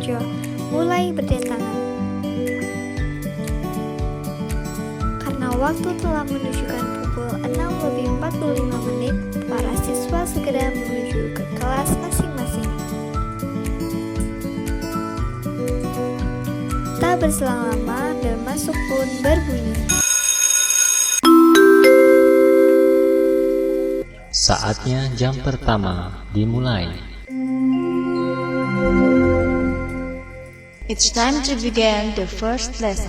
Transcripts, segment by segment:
Purworejo mulai berdatangan. Karena waktu telah menunjukkan pukul 6:45, para siswa segera menuju ke kelas masing-masing. Tak berselang lama, bel masuk pun berbunyi. Saatnya jam pertama dimulai. It's time to begin the first lesson.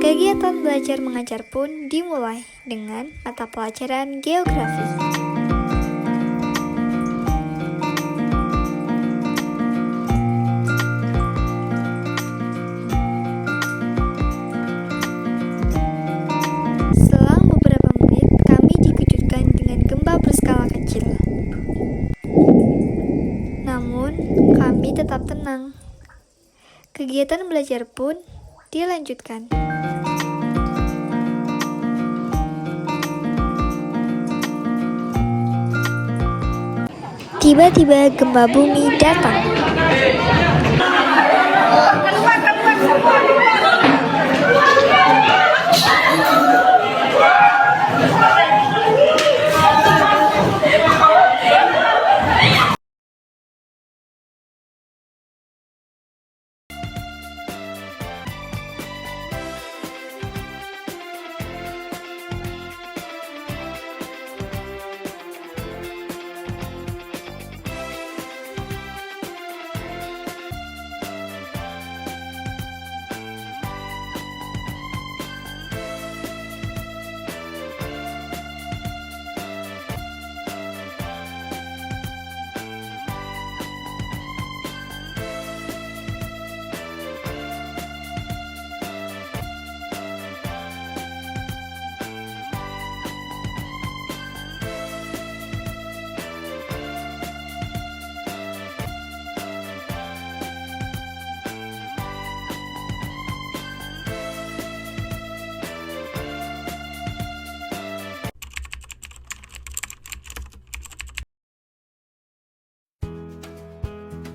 Kegiatan belajar mengajar pun dimulai dengan mata pelajaran geografi. Selang beberapa menit, kami dikejutkan dengan gempa berskala kecil. Namun, kami tetap tenang. Kegiatan belajar pun dilanjutkan. Tiba-tiba gempa bumi datang.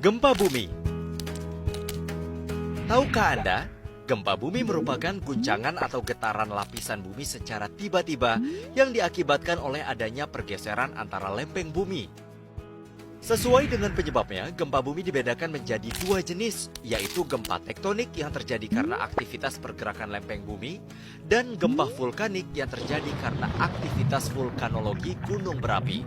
Gempa bumi. Tahukah Anda, gempa bumi merupakan guncangan atau getaran lapisan bumi secara tiba-tiba yang diakibatkan oleh adanya pergeseran antara lempeng bumi. Sesuai dengan penyebabnya, gempa bumi dibedakan menjadi dua jenis, yaitu gempa tektonik yang terjadi karena aktivitas pergerakan lempeng bumi dan gempa vulkanik yang terjadi karena aktivitas vulkanologi gunung berapi.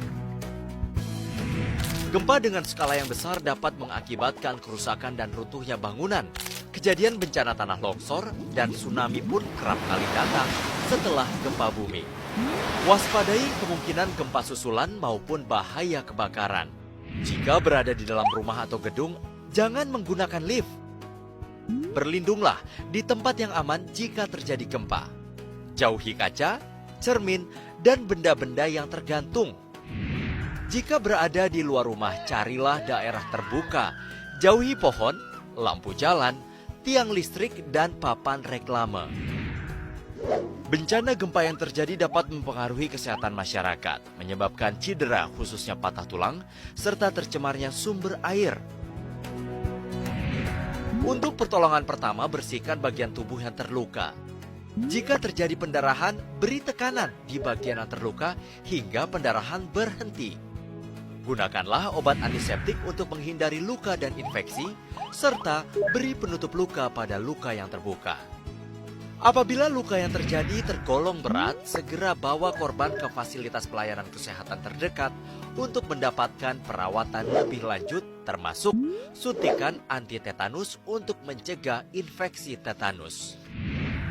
Gempa dengan skala yang besar dapat mengakibatkan kerusakan dan runtuhnya bangunan. Kejadian bencana tanah longsor dan tsunami pun kerap kali datang setelah gempa bumi. Waspadai kemungkinan gempa susulan maupun bahaya kebakaran. Jika berada di dalam rumah atau gedung, jangan menggunakan lift. Berlindunglah di tempat yang aman jika terjadi gempa. Jauhi kaca, cermin, dan benda-benda yang tergantung. Jika berada di luar rumah, carilah daerah terbuka. Jauhi pohon, lampu jalan, tiang listrik, dan papan reklame. Bencana gempa yang terjadi dapat mempengaruhi kesehatan masyarakat, menyebabkan cedera khususnya patah tulang, serta tercemarnya sumber air. Untuk pertolongan pertama, bersihkan bagian tubuh yang terluka. Jika terjadi pendarahan, beri tekanan di bagian yang terluka hingga pendarahan berhenti. Gunakanlah obat antiseptik untuk menghindari luka dan infeksi, serta beri penutup luka pada luka yang terbuka. Apabila luka yang terjadi tergolong berat, segera bawa korban ke fasilitas pelayanan kesehatan terdekat untuk mendapatkan perawatan lebih lanjut, termasuk suntikan anti-tetanus untuk mencegah infeksi tetanus.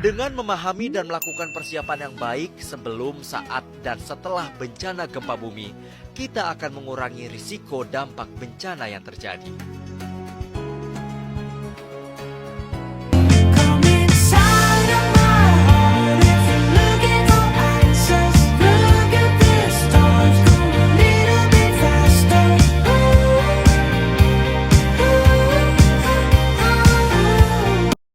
Dengan memahami dan melakukan persiapan yang baik sebelum, saat, dan setelah bencana gempa bumi, kita akan mengurangi risiko dampak bencana yang terjadi.